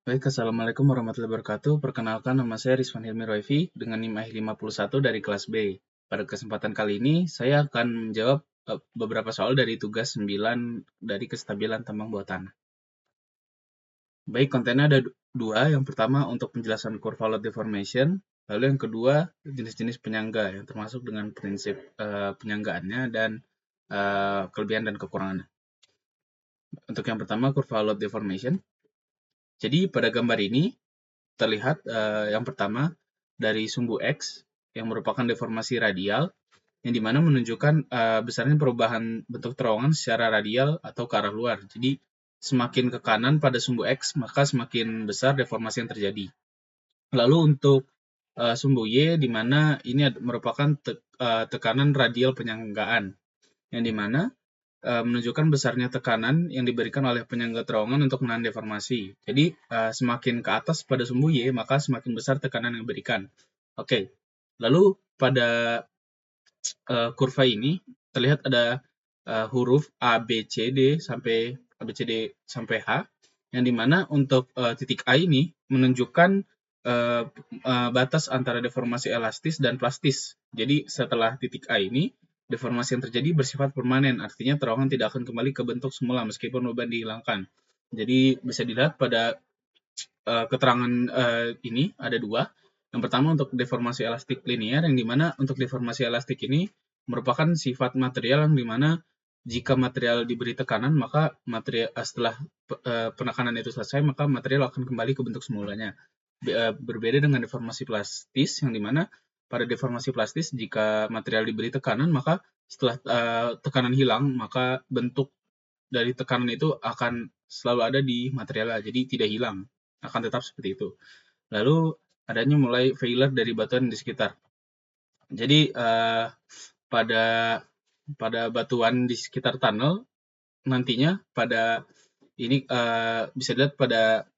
Baik, Assalamualaikum warahmatullahi wabarakatuh. Perkenalkan, nama saya Rizwan Hilmi Roifi dengan NIM I51 dari kelas B. Pada kesempatan kali ini, saya akan menjawab beberapa soal dari tugas 9 dari kestabilan tambang bawah tanah. Baik, kontennya ada dua. Yang pertama untuk penjelasan kurva load deformation, lalu yang kedua jenis-jenis penyangga yang termasuk dengan prinsip penyanggaannya dan kelebihan dan kekurangannya. Untuk yang pertama, kurva load deformation. Jadi pada gambar ini terlihat yang pertama dari sumbu X yang merupakan deformasi radial yang dimana menunjukkan besarnya perubahan bentuk terowongan secara radial atau ke arah luar. Jadi semakin ke kanan pada sumbu X maka semakin besar deformasi yang terjadi. Lalu untuk sumbu Y di mana ini merupakan tekanan radial penyanggaan yang dimana menunjukkan besarnya tekanan yang diberikan oleh penyangga terowongan untuk menahan deformasi. Jadi, semakin ke atas pada sumbu Y, maka semakin besar tekanan yang diberikan. Oke, lalu pada kurva ini terlihat ada huruf A, B, C, D sampai H, yang dimana untuk titik A ini menunjukkan batas antara deformasi elastis dan plastis. Jadi, setelah titik A ini, deformasi yang terjadi bersifat permanen, artinya terowongan tidak akan kembali ke bentuk semula meskipun beban dihilangkan. Jadi bisa dilihat pada keterangan ini ada dua. Yang pertama untuk deformasi elastik linier, yang dimana untuk deformasi elastik ini merupakan sifat material yang dimana jika material diberi tekanan, maka material setelah penekanan itu selesai, maka material akan kembali ke bentuk semulanya. Berbeda dengan deformasi plastis, yang dimana pada deformasi plastis, jika material diberi tekanan, maka setelah tekanan hilang, maka bentuk dari tekanan itu akan selalu ada di materialnya, jadi tidak hilang, akan tetap seperti itu. Lalu adanya mulai failure dari batuan di sekitar. Jadi pada batuan di sekitar tunnel nantinya pada ini bisa dilihat pada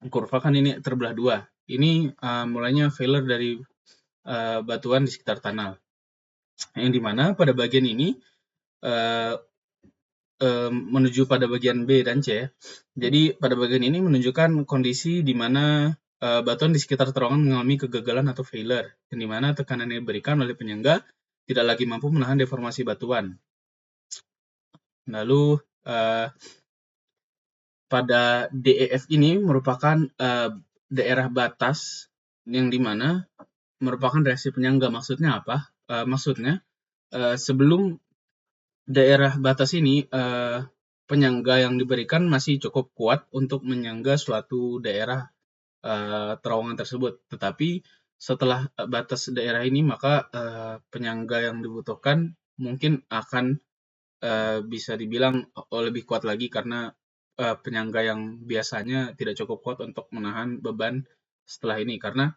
kurva kan ini terbelah dua. Ini mulainya failure dari batuan di sekitar tunnel. Yang dimana pada bagian ini menuju pada bagian B dan C. Jadi pada bagian ini menunjukkan kondisi di mana batuan di sekitar terowongan mengalami kegagalan atau failure, yang dimana tekanan yang diberikan oleh penyangga tidak lagi mampu menahan deformasi batuan. Lalu pada DEF ini merupakan daerah batas yang dimana merupakan reaksi penyangga. Maksudnya apa? Maksudnya sebelum daerah batas ini penyangga yang diberikan masih cukup kuat untuk menyangga suatu daerah terowongan tersebut. Tetapi setelah batas daerah ini, maka penyangga yang dibutuhkan mungkin akan bisa dibilang lebih kuat lagi karena penyangga yang biasanya tidak cukup kuat untuk menahan beban setelah ini. Karena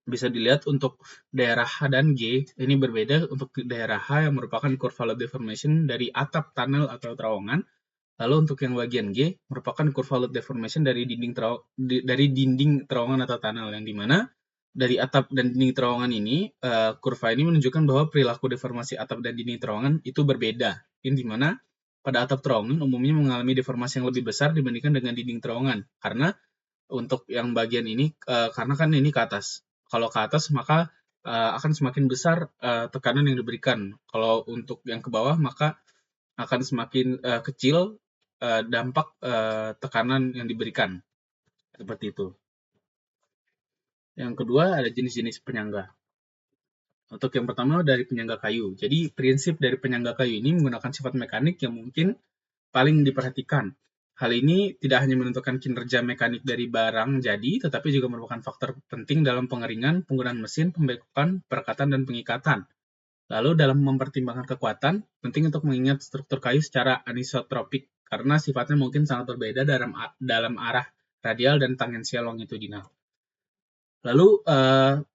bisa dilihat untuk daerah H dan G, ini berbeda. Untuk daerah H yang merupakan kurva load deformation dari atap tunnel atau terowongan. Lalu untuk yang bagian G merupakan kurva load deformation dari dinding terowongan atau tunnel, yang dimana dari atap dan dinding terowongan ini kurva ini menunjukkan bahwa perilaku deformasi atap dan dinding terowongan itu berbeda, yang dimana pada atap terowongan umumnya mengalami deformasi yang lebih besar dibandingkan dengan dinding terowongan, karena untuk yang bagian ini karena kan ini ke atas. Kalau ke atas maka akan semakin besar tekanan yang diberikan. Kalau untuk yang ke bawah maka akan semakin kecil dampak tekanan yang diberikan. Seperti itu. Yang kedua ada jenis-jenis penyangga. Untuk yang pertama dari penyangga kayu. Jadi prinsip dari penyangga kayu ini menggunakan sifat mekanik yang mungkin paling diperhatikan. Hal ini tidak hanya menentukan kinerja mekanik dari barang jadi, tetapi juga merupakan faktor penting dalam pengeringan, penggunaan mesin, pembekuan, perekatan, dan pengikatan. Lalu dalam mempertimbangkan kekuatan, penting untuk mengingat struktur kayu secara anisotropik, karena sifatnya mungkin sangat berbeda dalam arah radial dan tangensial longitudinal. Lalu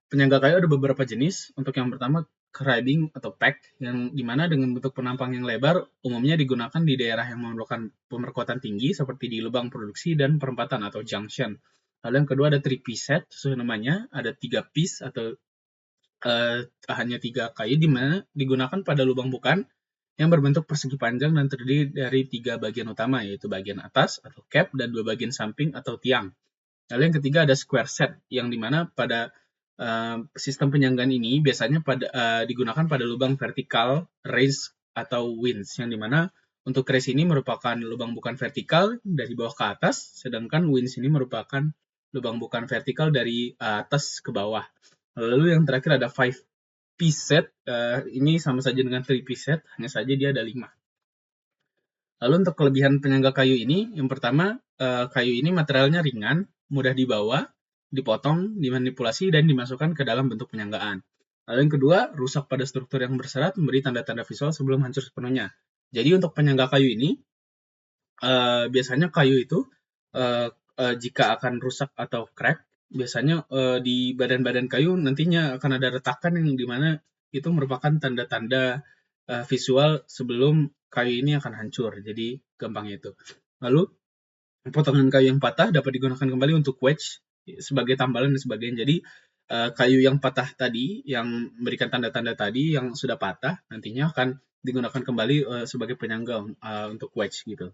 penyangga kayu ada beberapa jenis. Untuk yang pertama, cribbing atau pack, yang dimana dengan bentuk penampang yang lebar, umumnya digunakan di daerah yang memerlukan pemerkuatan tinggi, seperti di lubang produksi dan perempatan atau junction. Lalu yang kedua ada 3-piece set, sesuai namanya, ada 3 piece atau hanya 3 kayu di mana digunakan pada lubang bukan yang berbentuk persegi panjang dan terdiri dari 3 bagian utama, yaitu bagian atas atau cap dan 2 bagian samping atau tiang. Lalu yang ketiga ada square set, yang dimana pada sistem penyanggaan ini biasanya digunakan pada lubang vertikal, raise, atau winch, yang dimana untuk raise ini merupakan lubang bukan vertikal dari bawah ke atas, sedangkan winch ini merupakan lubang bukan vertikal dari atas ke bawah. Lalu yang terakhir ada 5-piece set, ini sama saja dengan 3-piece set, hanya saja dia ada 5. Lalu untuk kelebihan penyangga kayu ini, yang pertama, kayu ini materialnya ringan, mudah dibawa, dipotong, dimanipulasi, dan dimasukkan ke dalam bentuk penyanggaan. Lalu yang kedua, rusak pada struktur yang berserat memberi tanda-tanda visual sebelum hancur sepenuhnya. Jadi untuk penyangga kayu ini, biasanya kayu itu jika akan rusak atau crack, biasanya di badan-badan kayu nantinya akan ada retakan yang dimana itu merupakan tanda-tanda visual sebelum kayu ini akan hancur. Jadi gampangnya itu. Lalu potongan kayu yang patah dapat digunakan kembali untuk wedge sebagai tambalan dan sebagainya. Jadi kayu yang patah tadi, yang memberikan tanda-tanda tadi yang sudah patah, nantinya akan digunakan kembali sebagai penyangga untuk wedge gitu.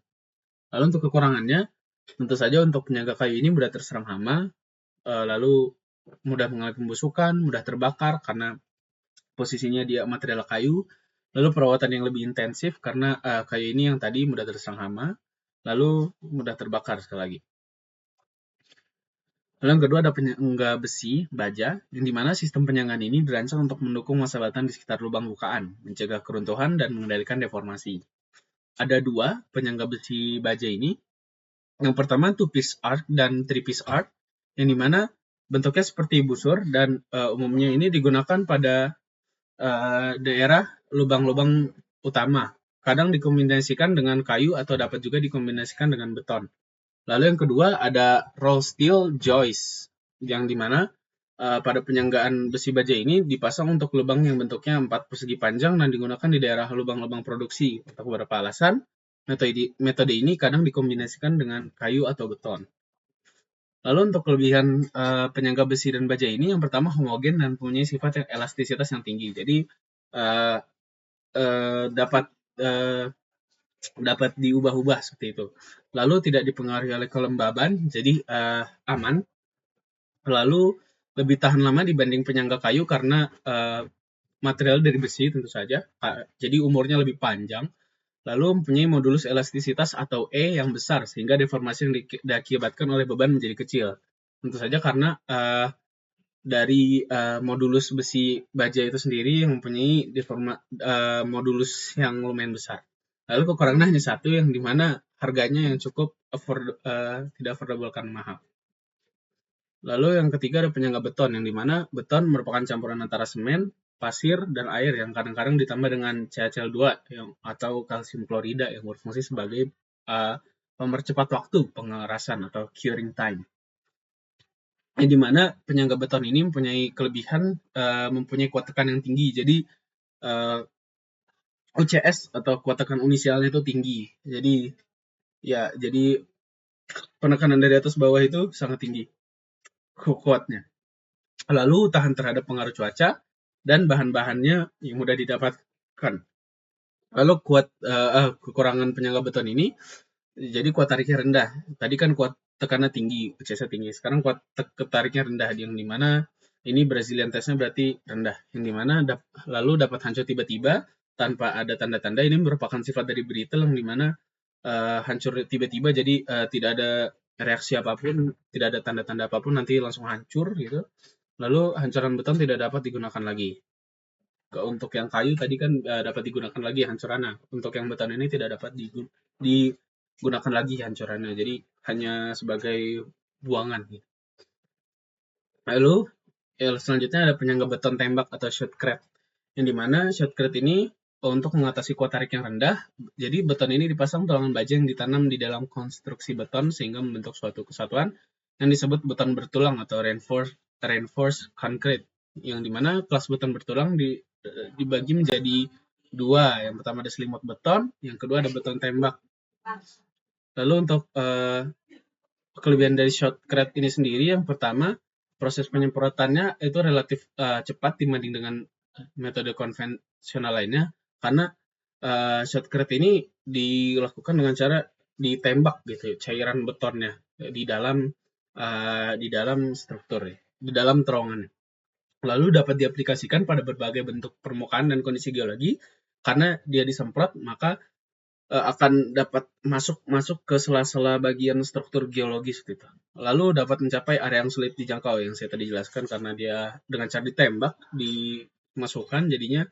Lalu untuk kekurangannya, tentu saja untuk penyangga kayu ini mudah terserang hama, lalu mudah mengalami pembusukan, mudah terbakar karena posisinya dia material kayu, lalu perawatan yang lebih intensif karena kayu ini yang tadi mudah terserang hama, lalu mudah terbakar sekali lagi. Lalu yang kedua ada penyangga besi, baja, yang dimana sistem penyanggaan ini dirancang untuk mendukung masa batan di sekitar lubang bukaan, mencegah keruntuhan dan mengendalikan deformasi. Ada 2 penyangga besi baja ini. Yang pertama 2-piece arc dan 3-piece arc, yang dimana bentuknya seperti busur dan umumnya ini digunakan pada daerah lubang-lubang utama. Kadang dikombinasikan dengan kayu atau dapat juga dikombinasikan dengan beton. Lalu yang kedua ada roll steel joist, yang dimana pada penyanggaan besi baja ini dipasang untuk lubang yang bentuknya 4 persegi panjang dan digunakan di daerah lubang-lubang produksi. Untuk beberapa alasan, metode ini kadang dikombinasikan dengan kayu atau beton. Lalu untuk kelebihan penyangga besi dan baja ini, yang pertama homogen dan mempunyai sifat yang elastisitas yang tinggi. Jadi dapat diubah-ubah seperti itu. Lalu tidak dipengaruhi oleh kelembaban, jadi aman. Lalu lebih tahan lama dibanding penyangga kayu karena material dari besi tentu saja. Jadi umurnya lebih panjang. Lalu mempunyai modulus elastisitas atau E yang besar sehingga deformasi yang diakibatkan oleh beban menjadi kecil. Tentu saja karena dari modulus besi baja itu sendiri yang mempunyai modulus yang lumayan besar. Lalu kekurangannya hanya satu, yang dimana harganya yang cukup tidak affordable karena mahal. Lalu yang ketiga ada penyangga beton, yang dimana beton merupakan campuran antara semen, pasir, dan air yang kadang-kadang ditambah dengan CaCl2 atau kalsium klorida yang berfungsi sebagai pemercepat waktu pengerasan atau curing time. Yang dimana penyangga beton ini mempunyai kelebihan mempunyai kuat tekan yang tinggi. Jadi UCS atau kuat tekan inisialnya itu tinggi. Jadi penekanan dari atas bawah itu sangat tinggi kuatnya. Lalu tahan terhadap pengaruh cuaca dan bahan-bahannya yang mudah didapatkan. Lalu kekurangan penyangga beton ini, jadi kuat tariknya rendah. Tadi kan kuat tekannya tinggi, UCS tinggi. Sekarang kuat tariknya rendah, yang dimana ini Brazilian testnya berarti rendah. Yang dimana lalu dapat hancur tiba-tiba tanpa ada tanda-tanda. Ini merupakan sifat dari brittle, yang dimana hancur tiba-tiba, jadi tidak ada reaksi apapun, tidak ada tanda-tanda apapun, nanti langsung hancur gitu. Lalu hancuran beton tidak dapat digunakan lagi. Untuk yang kayu tadi kan dapat digunakan lagi hancurannya. Untuk yang beton ini tidak dapat digunakan lagi hancurannya. Jadi hanya sebagai buangan. Lalu selanjutnya ada penyangga beton tembak atau shotcrete. Yang dimana shotcrete ini untuk mengatasi kuat tarik yang rendah, jadi beton ini dipasang tulangan baja yang ditanam di dalam konstruksi beton sehingga membentuk suatu kesatuan yang disebut beton bertulang atau reinforced concrete, yang dimana kelas beton bertulang dibagi menjadi 2. Yang pertama ada selimut beton, yang kedua ada beton tembak. Lalu untuk kelebihan dari shotcrete ini sendiri, yang pertama proses penyemprotannya itu relatif cepat dibanding dengan metode konvensional lainnya, karena shotcrete ini dilakukan dengan cara ditembak gitu, cairan betonnya di dalam di dalam struktur, di dalam terowongan. Lalu dapat diaplikasikan pada berbagai bentuk permukaan dan kondisi geologi. Karena dia disemprot, maka akan dapat masuk ke sela-sela bagian struktur geologis gitu. Lalu dapat mencapai area yang sulit dijangkau yang saya tadi jelaskan, karena dia dengan cara ditembak dimasukkan, jadinya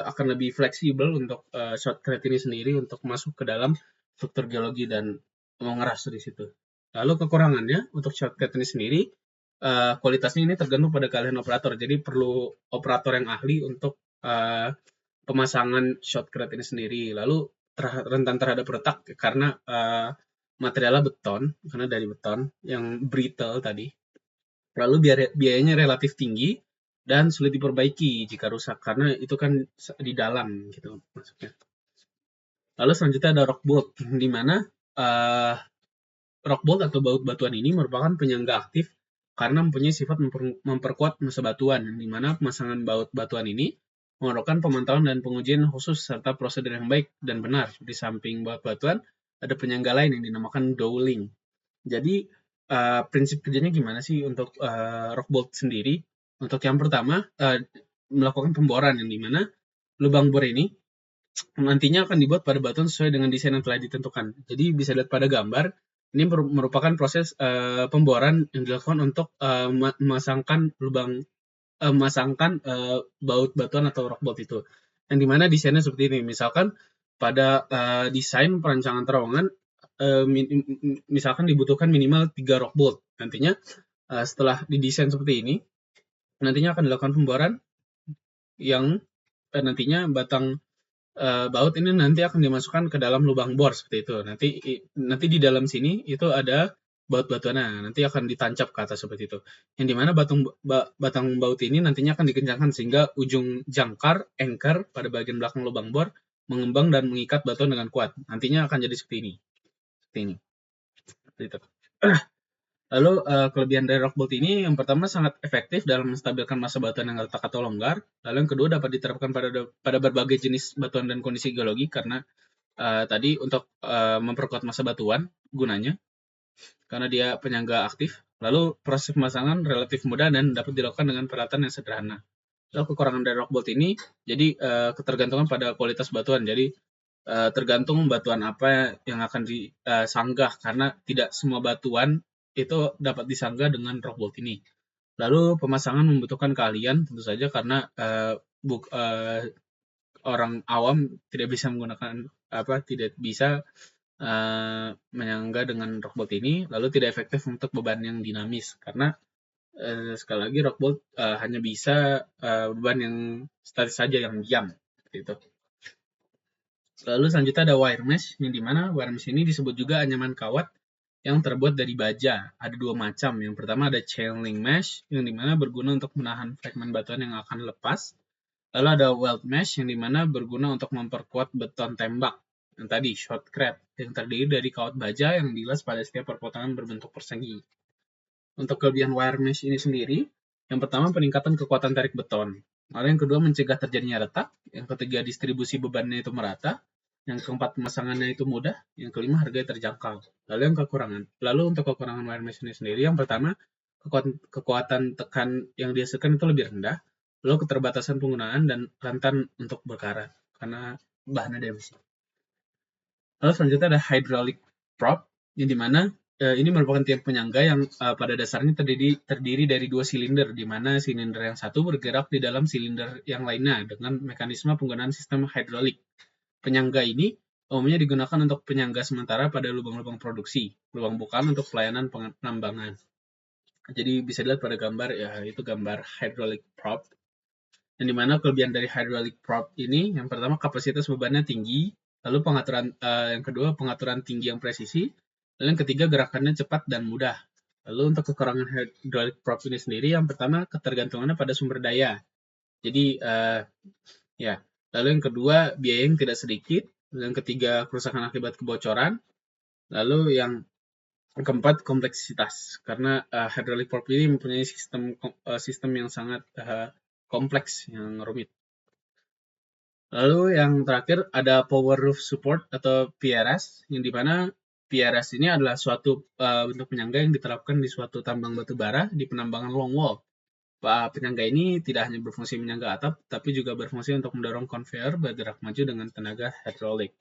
akan lebih fleksibel untuk shotcrete ini sendiri untuk masuk ke dalam struktur geologi dan mengeras di situ. Lalu kekurangannya untuk shotcrete ini sendiri, kualitasnya ini tergantung pada keahlian operator. Jadi perlu operator yang ahli untuk pemasangan shotcrete ini sendiri. Lalu rentan terhadap retak karena materialnya beton, karena dari beton yang brittle tadi. Lalu biayanya relatif tinggi dan sulit diperbaiki jika rusak karena itu kan di dalam gitu masuknya. Lalu selanjutnya ada rock bolt, di mana rock bolt atau baut batuan ini merupakan penyangga aktif karena mempunyai sifat memperkuat massa batuan, di mana pemasangan baut batuan ini memerlukan pemantauan dan pengujian khusus serta prosedur yang baik dan benar. Di samping baut batuan, ada penyangga lain yang dinamakan dowling. Jadi prinsip kerjanya gimana sih untuk rock bolt sendiri? Untuk yang pertama, melakukan pemboran yang dimana lubang bor ini nantinya akan dibuat pada batuan sesuai dengan desain yang telah ditentukan. Jadi bisa lihat pada gambar, ini merupakan proses pemboran yang dilakukan untuk memasangkan baut batuan atau rock bolt itu. Yang dimana desainnya seperti ini. Misalkan pada desain perancangan terowongan, misalkan dibutuhkan minimal 3 rock bolt. Nantinya setelah didesain seperti ini, nantinya akan dilakukan pemboran yang nantinya batang baut ini nanti akan dimasukkan ke dalam lubang bor seperti itu. Nanti di dalam sini itu ada baut batuannya, nanti akan ditancap ke atas seperti itu. Yang dimana batang baut ini nantinya akan dikencangkan sehingga ujung jangkar, anchor pada bagian belakang lubang bor mengembang dan mengikat batuan dengan kuat. Nantinya akan jadi seperti ini. Seperti ini. Seperti itu. Lalu kelebihan dari rock bolt ini yang pertama sangat efektif dalam menstabilkan massa batuan yang retak atau longgar. Lalu yang kedua dapat diterapkan pada berbagai jenis batuan dan kondisi geologi karena tadi untuk memperkuat massa batuan gunanya karena dia penyangga aktif. Lalu proses pemasangan relatif mudah dan dapat dilakukan dengan peralatan yang sederhana. Lalu kekurangan dari rock bolt ini jadi ketergantungan pada kualitas batuan. Jadi tergantung batuan apa yang akan disanggah karena tidak semua batuan itu dapat disanggah dengan rock bolt ini. Lalu pemasangan membutuhkan keahlian tentu saja karena orang awam tidak bisa menggunakan tidak bisa menyangga dengan rock bolt ini, lalu tidak efektif untuk beban yang dinamis karena sekali lagi rock bolt hanya bisa beban yang statis saja yang diam gitu. Lalu selanjutnya ada wire mesh, yang dimana wire mesh ini disebut juga anyaman kawat yang terbuat dari baja. Ada dua macam. Yang pertama ada chain link mesh, yang dimana berguna untuk menahan fragmen batuan yang akan lepas. Lalu ada weld mesh, yang dimana berguna untuk memperkuat beton tembak. Yang tadi, shotcrete, yang terdiri dari kawat baja yang dilas pada setiap perpotongan berbentuk persegi. Untuk kelebihan wire mesh ini sendiri, yang pertama peningkatan kekuatan tarik beton. Lalu yang kedua mencegah terjadinya retak. Yang ketiga distribusi bebannya itu merata. Yang keempat pemasangannya itu mudah. Yang kelima harganya terjangkau. Lalu untuk kekurangan wire mesh ini sendiri, yang pertama kekuatan tekan yang dihasilkan itu lebih rendah. Lalu keterbatasan penggunaan dan rentan untuk berkarat karena bahannya dari besi. Lalu selanjutnya ada hydraulic prop, yang dimana ini merupakan tiang penyangga yang pada dasarnya terdiri dari dua silinder, di mana silinder yang satu bergerak di dalam silinder yang lainnya dengan mekanisme penggunaan sistem hidrolik. Penyangga ini umumnya digunakan untuk penyangga sementara pada lubang-lubang produksi, lubang bukaan untuk pelayanan penambangan. Jadi bisa dilihat pada gambar, ya itu gambar hydraulic prop. Yang dimana kelebihan dari hydraulic prop ini, yang pertama kapasitas bebannya tinggi, lalu yang kedua pengaturan tinggi yang presisi, lalu yang ketiga gerakannya cepat dan mudah. Lalu untuk kekurangan hydraulic prop ini sendiri, yang pertama ketergantungannya pada sumber daya. Jadi lalu yang kedua biaya yang tidak sedikit, lalu yang ketiga kerusakan akibat kebocoran, lalu yang keempat kompleksitas karena hydraulic prop ini mempunyai sistem yang sangat kompleks, yang rumit. Lalu yang terakhir ada power roof support atau PRS, yang dimana PRS ini adalah suatu bentuk penyangga yang diterapkan di suatu tambang batu bara di penambangan longwall. Penyangga ini tidak hanya berfungsi menyangga atap, tapi juga berfungsi untuk mendorong konveyor bergerak maju dengan tenaga hydraulik.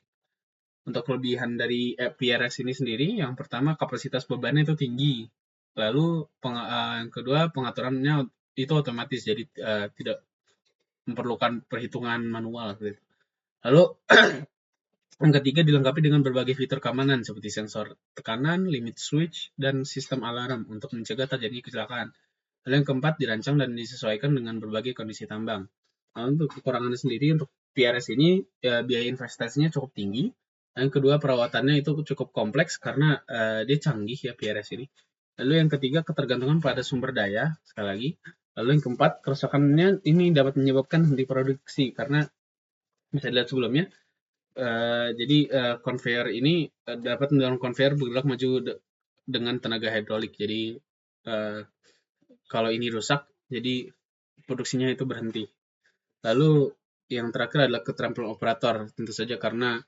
Untuk kelebihan dari PRS ini sendiri, yang pertama kapasitas bebannya itu tinggi. Lalu yang kedua pengaturannya itu otomatis, jadi tidak memerlukan perhitungan manual. Gitu. Lalu yang ketiga dilengkapi dengan berbagai fitur keamanan seperti sensor tekanan, limit switch, dan sistem alarm untuk mencegah terjadinya kecelakaan. Lalu yang keempat dirancang dan disesuaikan dengan berbagai kondisi tambang. Nah, untuk kekurangannya sendiri untuk PRS ini biaya investasinya cukup tinggi. Yang kedua perawatannya itu cukup kompleks karena dia canggih ya PRS ini. Lalu yang ketiga ketergantungan pada sumber daya sekali lagi. Lalu yang keempat kerusakannya ini dapat menyebabkan henti produksi karena bisa dilihat sebelumnya. Jadi conveyor ini dapat mendorong conveyor bergerak maju dengan tenaga hidrolik. Jadi kalau ini rusak, jadi produksinya itu berhenti. Lalu yang terakhir adalah keterampilan operator, tentu saja karena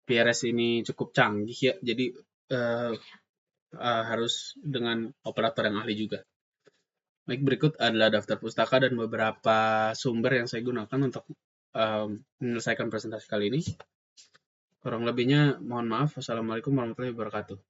PRS ini cukup canggih ya, jadi uh, harus dengan operator yang ahli juga. Baik, berikut adalah daftar pustaka dan beberapa sumber yang saya gunakan untuk menyelesaikan presentasi kali ini. Kurang lebihnya mohon maaf. Wassalamualaikum warahmatullahi wabarakatuh.